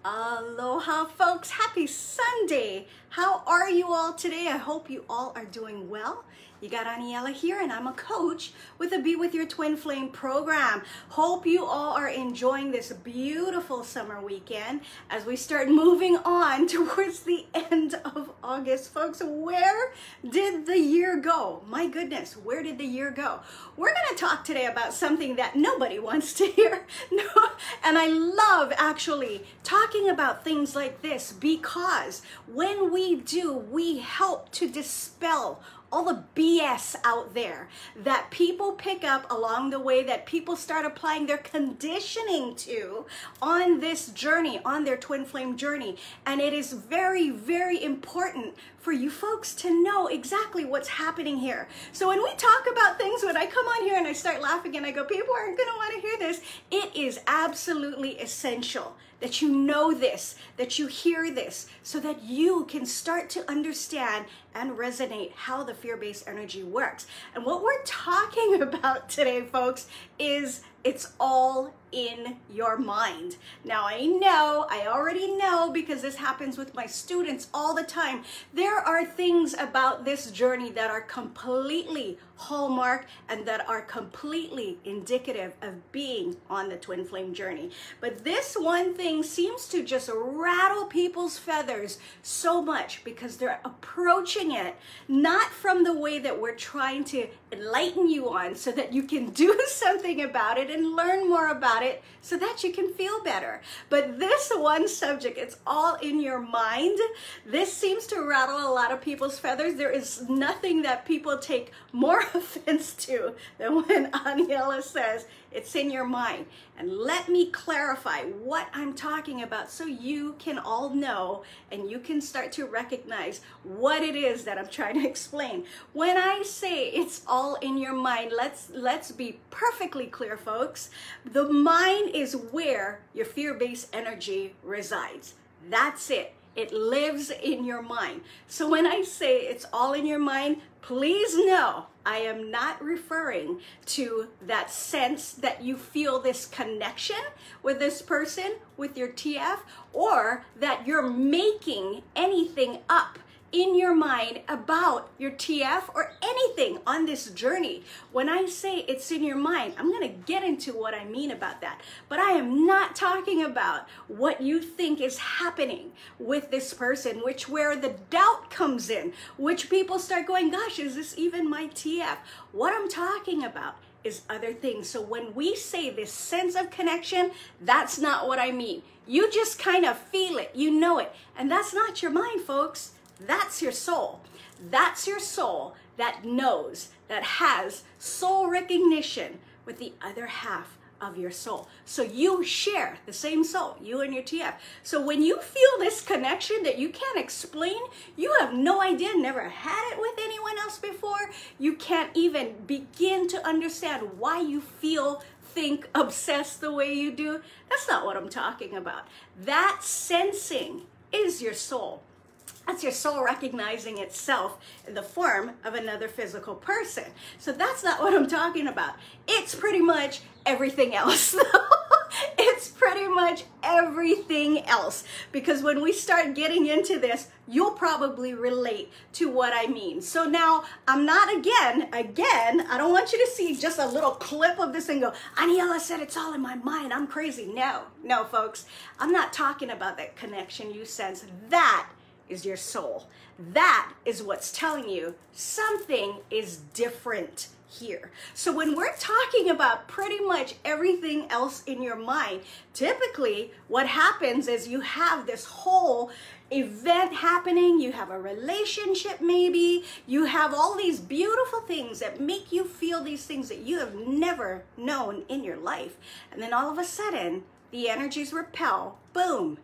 Aloha folks, happy Sunday. How are you all today? I hope you all are doing well. You got Aniela here and I'm a coach with the Be With Your Twin Flame program. Hope you all are enjoying this beautiful summer weekend as we start moving on towards the end of August. Folks, where did the year go? My goodness, where did the year go? We're going to talk today about something that nobody wants to hear. No, and I love actually talking about things like this because when we do, we help to dispel all the BS out there that people pick up along the way, that people start applying their conditioning to on this journey, on their twin flame journey. And it is very, very important for you folks to know exactly what's happening here. So when we talk about things, when I come on here and I start laughing and I go, people aren't gonna wanna hear this, it is absolutely essential that you know this, that you hear this, so that you can start to understand and resonate how the fear-based energy works. And what we're talking about today, folks, is it's all in your mind. Now I already know because this happens with my students all the time. There are things about this journey that are completely hallmark and that are completely indicative of being on the twin flame journey. But this one thing seems to just rattle people's feathers so much because they're approaching it not from the way that we're trying to enlighten you on so that you can do something about it and learn more about it so that you can feel better. But this one subject, it's all in your mind. This seems to rattle a lot of people's feathers. There is nothing that people take more offense to than when Aniela says it's in your mind. And let me clarify what I'm talking about so you can all know and you can start to recognize what it is that I'm trying to explain. When I say it's all in your mind, let's be perfectly clear, folks. The mind is where your fear-based energy resides. That's it. It lives in your mind. So when I say it's all in your mind, please know I am not referring to that sense that you feel this connection with this person, with your TF, or that you're making anything up in your mind about your TF or anything on this journey. When I say it's in your mind, I'm going to get into what I mean about that. But I am not talking about what you think is happening with this person, where the doubt comes in, which people start going, gosh, is this even my TF? What I'm talking about is other things. So when we say this sense of connection, that's not what I mean. You just kind of feel it, you know it. And that's not your mind, folks. That's your soul. That's your soul that knows, that has soul recognition with the other half of your soul. So you share the same soul, you and your TF. So when you feel this connection that you can't explain, you have no idea, never had it with anyone else before, you can't even begin to understand why you feel, think, obsess the way you do. That's not what I'm talking about. That sensing is your soul. That's your soul recognizing itself in the form of another physical person. So that's not what I'm talking about. It's pretty much everything else. It's pretty much everything else. Because when we start getting into this, you'll probably relate to what I mean. So now, I'm not again, I don't want you to see just a little clip of this and go, Aniela said it's all in my mind, I'm crazy. No, folks. I'm not talking about that connection you sense. That is your soul. That is what's telling you something is different here. So when we're talking about pretty much everything else in your mind, typically what happens is you have this whole event happening, you have a relationship maybe, you have all these beautiful things that make you feel these things that you have never known in your life. And then all of a sudden, the energies repel, boom,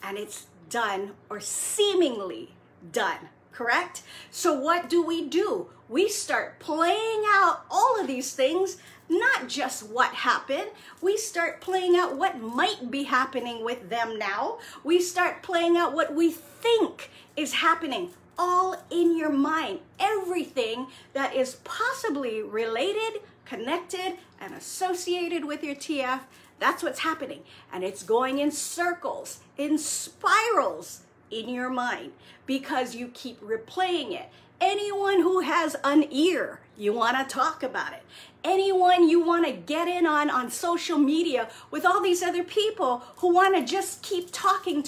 and it's done or seemingly done, correct? So what do? We start playing out all of these things, not just what happened. We start playing out what might be happening with them now. We start playing out what we think is happening, all in your mind. Everything that is possibly related, connected, and associated with your TF, That's what's happening. And it's going in circles, in spirals in your mind because you keep replaying it. Anyone who has an ear, you want to talk about it. Anyone you want to get in on social media with all these other people who want to just keep talking,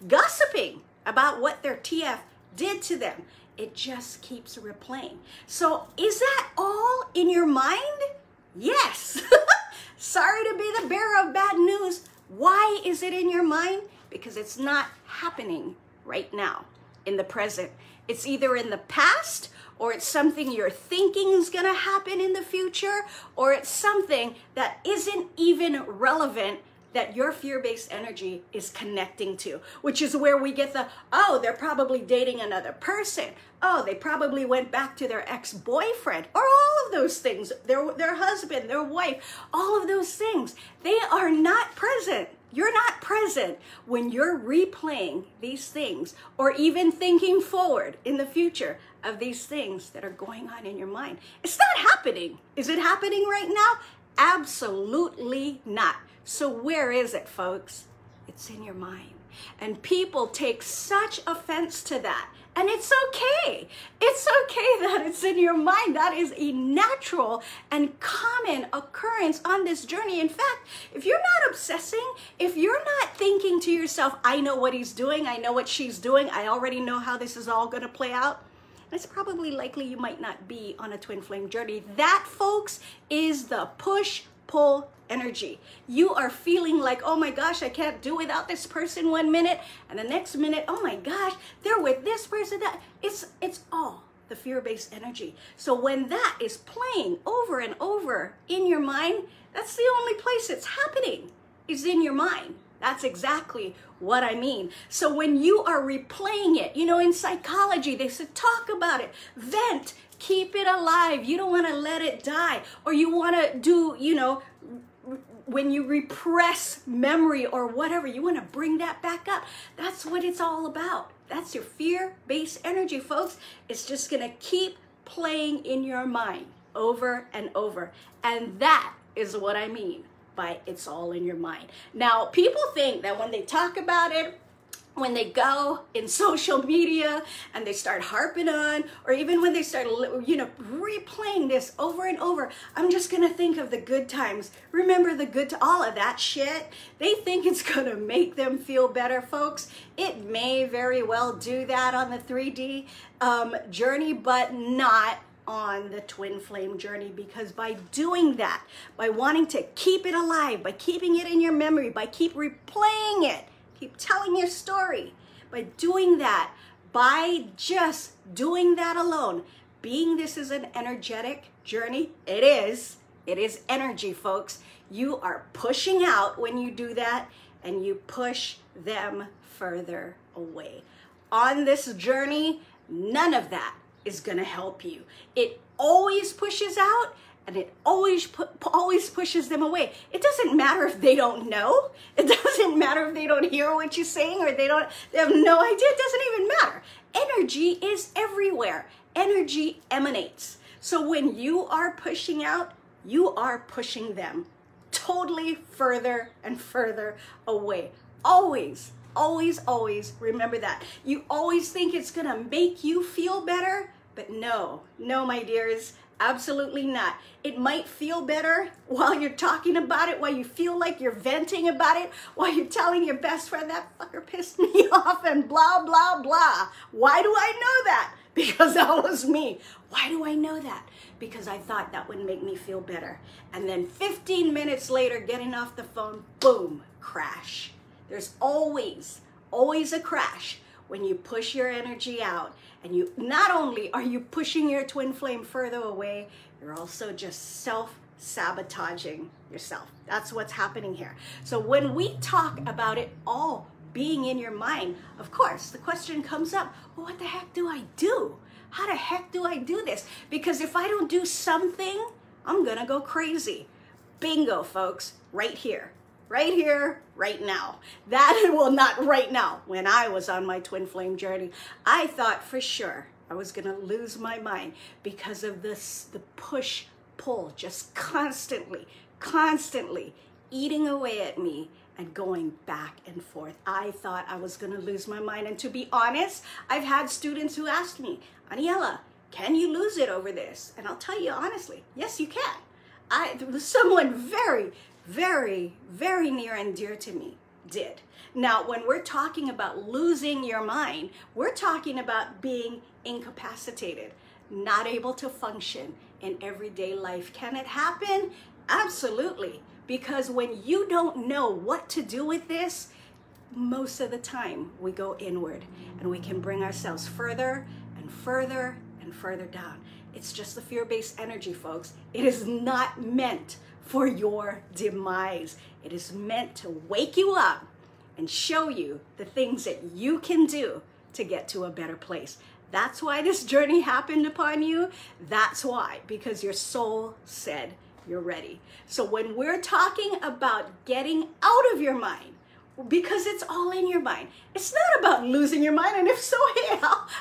gossiping about what their TF did to them. It just keeps replaying. So is that all in your mind? Yes. Sorry to be the bearer of bad news. Why is it in your mind? Because it's not happening right now in the present. It's either in the past, or it's something you're thinking is going to happen in the future, or it's something that isn't even relevant that your fear-based energy is connecting to, which is where we get the, oh, they're probably dating another person. Oh, they probably went back to their ex-boyfriend, or all of those things, their husband, their wife, all of those things. They are not present. You're not present when you're replaying these things or even thinking forward in the future of these things that are going on in your mind. It's not happening. Is it happening right now? Absolutely not. So where is it, folks? It's in your mind. And people take such offense to that. And it's okay. It's okay that it's in your mind. That is a natural and common occurrence on this journey. In fact, if you're not obsessing, if you're not thinking to yourself, I know what he's doing, I know what she's doing, I already know how this is all going to play out, it's probably likely you might not be on a twin flame journey. That, folks, is the push-pull energy. You are feeling like, oh my gosh, I can't do without this person 1 minute, and the next minute, oh my gosh, they're with this person. That it's all the fear-based energy. So when that is playing over and over in your mind, that's the only place it's happening, is in your mind. That's exactly what I mean. So when you are replaying it, you know, in psychology, they said, talk about it, vent, keep it alive. You don't want to let it die. Or you want to do, you know, when you repress memory or whatever, you want to bring that back up. That's what it's all about. That's your fear-based energy, folks. It's just going to keep playing in your mind over and over. And that is what I mean by it's all in your mind. Now, people think that when they talk about it, when they go in social media and they start harping on, or even when they start, you know, replaying this over and over, I'm just going to think of the good times. Remember the good, all of that shit. They think it's going to make them feel better, folks. It may very well do that on the 3D journey, but not on the twin flame journey, because by doing that, by wanting to keep it alive, by keeping it in your memory, by keep replaying it, keep telling your story, by doing that, by just doing that alone, being this is an energetic journey, it is energy, folks. You are pushing out when you do that, and you push them further away. On this journey, none of that is going to help you. It always pushes out, and it always pushes them away. It doesn't matter if they don't know. It doesn't matter if they don't hear what you're saying, or they have no idea. It doesn't even matter. Energy is everywhere. Energy emanates. So when you are pushing out, you are pushing them totally further and further away. Always, always, always remember that. You always think it's gonna make you feel better, but no, my dears, absolutely not. It might feel better while you're talking about it, while you feel like you're venting about it, while you're telling your best friend, that fucker pissed me off and blah, blah, blah. Why do I know that? Because that was me. Why do I know that? Because I thought that would make me feel better. And then 15 minutes later, getting off the phone, boom, crash. There's always a crash when you push your energy out, and you not only are you pushing your twin flame further away, you're also just self-sabotaging yourself. That's what's happening here. So when we talk about it all being in your mind, of course, the question comes up, well, what the heck do I do? How the heck do I do this? Because if I don't do something, I'm gonna go crazy. Bingo, folks, right here, right now. That, well, not right now. When I was on my twin flame journey, I thought for sure I was gonna lose my mind because of this, the push-pull, just constantly eating away at me and going back and forth. I thought I was going to lose my mind. And to be honest, I've had students who asked me, Aniela, can you lose it over this? And I'll tell you honestly, yes, you can. Someone very, very, very near and dear to me did. Now, when we're talking about losing your mind, we're talking about being incapacitated, not able to function in everyday life. Can it happen? Absolutely. Because when you don't know what to do with this, most of the time we go inward and we can bring ourselves further and further and further down. It's just the fear-based energy, folks. It is not meant for your demise. It is meant to wake you up and show you the things that you can do to get to a better place. That's why this journey happened upon you. That's why, because your soul said you're ready. So when we're talking about getting out of your mind, because it's all in your mind, it's not about losing your mind. And if so, hey,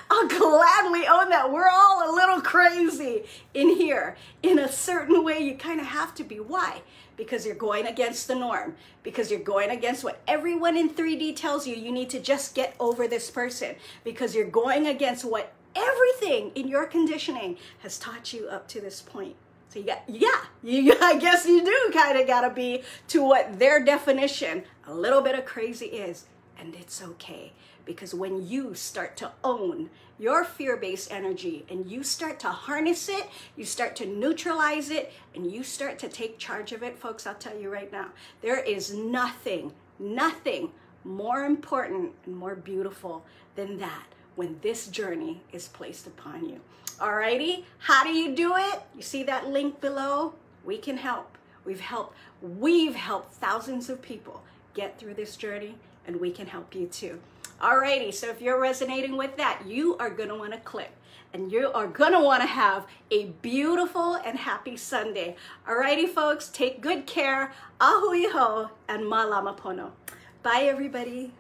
I'll gladly own that. We're all a little crazy in here. In a certain way, you kind of have to be. Why? Because you're going against the norm. Because you're going against what everyone in 3D tells you. You need to just get over this person. Because you're going against what everything in your conditioning has taught you up to this point. So I guess you do kind of gotta be to what their definition, a little bit of crazy is. And it's okay, because when you start to own your fear-based energy and you start to harness it, you start to neutralize it, and you start to take charge of it, folks, I'll tell you right now, there is nothing more important and more beautiful than that when this journey is placed upon you. Alrighty, how do you do it? You see that link below? We can help. We've helped thousands of people get through this journey, and we can help you too. Alrighty, so if you're resonating with that, you are gonna wanna click, and you are gonna wanna have a beautiful and happy Sunday. Alrighty, folks, take good care. Ahui ho, and malama pono. Bye, everybody.